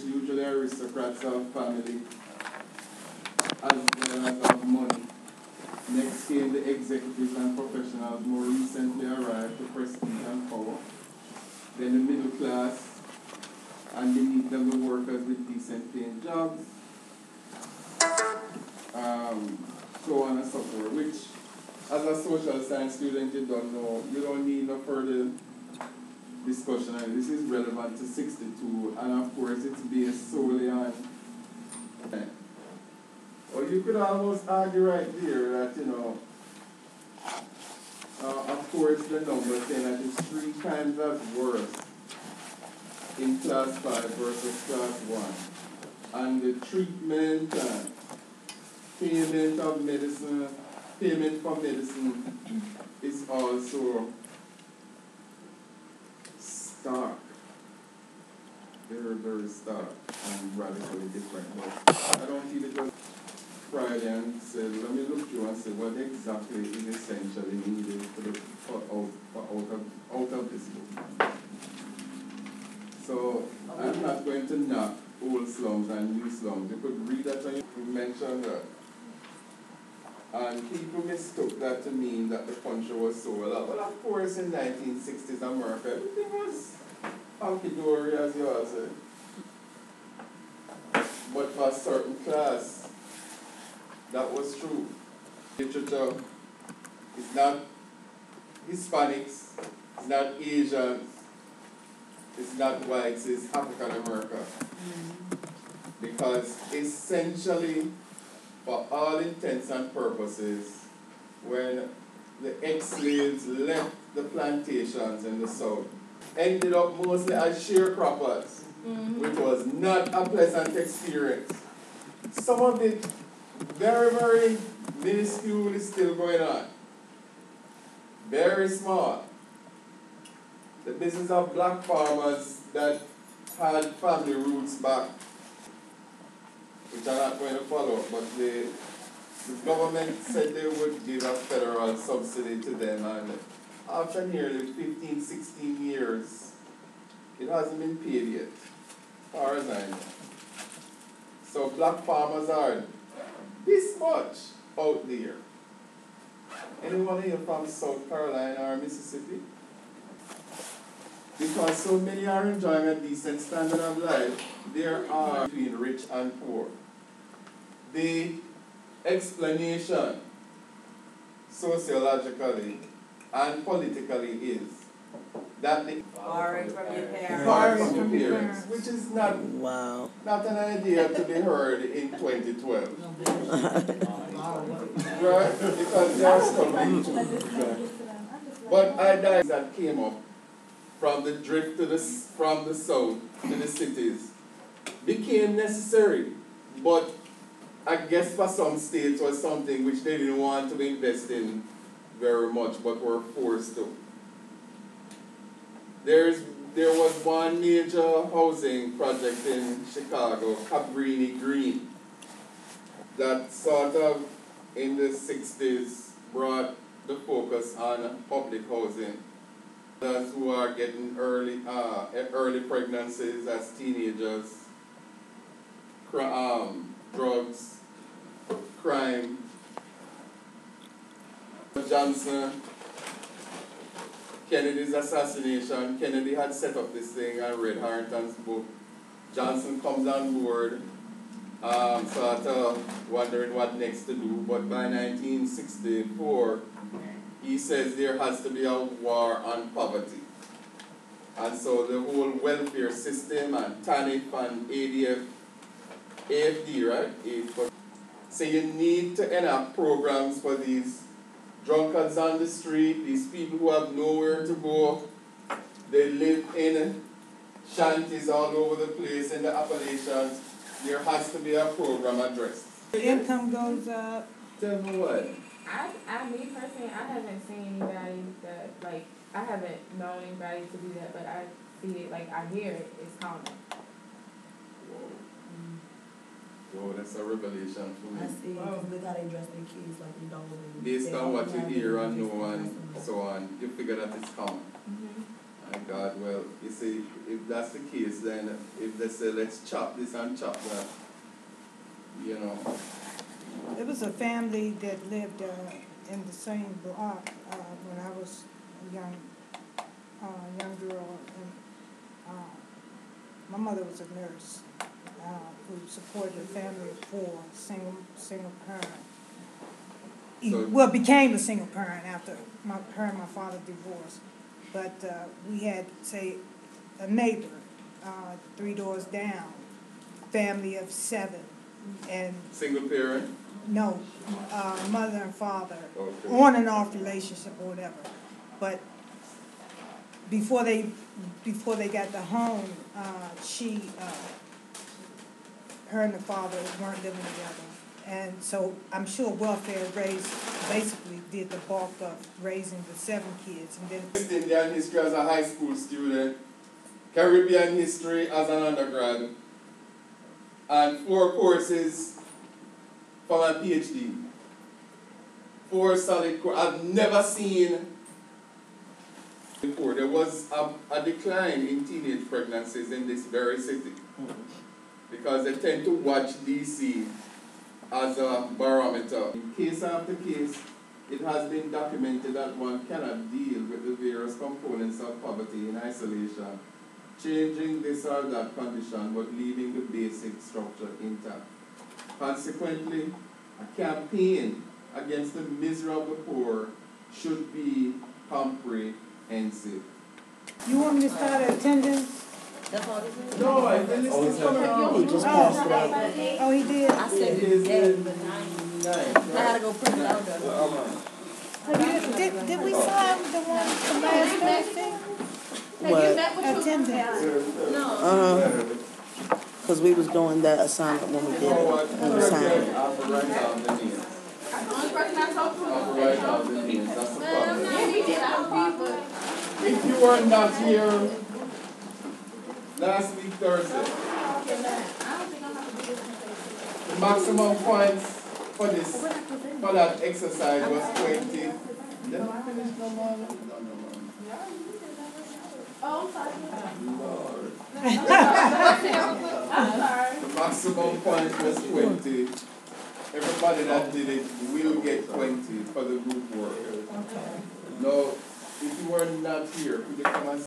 rich, usually aristocrats of family, as well as of money. Next came the executives and professionals, more recently arrived to prestige and power. Then the middle class, and beneath them the workers with decent paying jobs, so on and so forth, which as a social science student you don't know, you don't need no further discussion. And this is relevant to 62, and of course it's based solely on, or you could almost argue right there that, you know, of course the number saying that it's 3 times as worse in class 5 versus class 1. And the treatment and payment of medicine, payment for medicine is also stark. Very, very stark and radically different. But I don't feel it was Friday and said, let me look through and say what exactly is essentially needed out of this book. So I'm not going to knock old slums and new slums. You could read that and you mentioned that. And people mistook that to mean that the country was so well. Well, of course, in 1960s America, everything was hunky-dory, as you all say. But for a certain class, that was true. Literature is not Hispanics, it's not Asians, it's not whites, it's African America. Because essentially, for all intents and purposes, when the ex-slaves left the plantations in the South, ended up mostly as sharecroppers, which was not a pleasant experience. Some of it, very, very minuscule, is still going on. Very small. The business of black farmers that had family roots back, which I'm not going to follow, but the government said they would give a federal subsidy to them, and after nearly 15, 16 years, it hasn't been paid yet, as far as I know. So black farmers are this much out there. Anyone here from South Carolina or Mississippi? Because so many are enjoying a decent standard of life, there are between rich and poor. The explanation, sociologically and politically, is that the borrowing from your parents. Borrowing from your parents, which is not not an idea to be heard in 2012. Right? Because they are struggling too. But ideas that came up from the drift to from the south to the cities became necessary, but I guess for some states was something which they didn't want to invest in very much, but were forced to. There was one major housing project in Chicago, Cabrini Green, that sort of in the 60s brought the focus on public housing. Those who are getting early pregnancies as teenagers, drugs, crime. Johnson, Kennedy's assassination. Kennedy had set up this thing. I read Harrington's book. Johnson comes on board, sort of wondering what next to do. But by 1964, he says there has to be a war on poverty. And so the whole welfare system and TANF and AFD, right? So you need to enact programs for these drunkards on the street, these people who have nowhere to go. They live in shanties all over the place in the Appalachians. There has to be a program addressed. The income goes up. Tell me what? Me personally, I haven't seen anybody that, like, I haven't known anybody to do that, but I see it, like, I hear it, it's common. Whoa, that's a revelation for me. I see, because they gotta address their kids like we don't. Based on what you hear and know and so on, you figure that it's common. My God, well, you see, if that's the case, then if they say let's chop this and chop that, you know. It was a family that lived in the same block when I was a young girl. And my mother was a nurse who supported a family of 4, single parent. Well, became a single parent after her and my father divorced. But we had, say, a neighbor 3 doors down, family of 7, and Single parent? no, mother and father, Okay. on and off relationship or whatever. But before they got the home, her and the father weren't living together. And so I'm sure welfare basically did the bulk of raising the 7 kids. And then West Indian history as a high school student, Caribbean history as an undergrad, and 4 courses for my PhD. 4 solid courses. I've never seen before. There was a decline in teenage pregnancies in this very city because they tend to watch DC as a barometer. In case after case, it has been documented that one cannot deal with the various components of poverty in isolation, changing this or that condition but leaving the basic structure intact. Consequently, a campaign against the miserable poor should be comprehensive. you want me to start at attendance? No, the list is coming out. He just passed it out. Oh, he did. I said It it is today, in but 9. I gotta go print it out though. Did we sign the one from last Thursday? What? Attendance. Because we was doing that assignment when we did it. When we signed it. I'll write down the names. I'll write down the names. That's the problem. If you were not here last week Thursday, the maximum points for that exercise was 20. Did I finish no more? No. Lord. The maximum point was 20. Everybody that did it will get 20 for the group work. Now, if you were not here, could you come and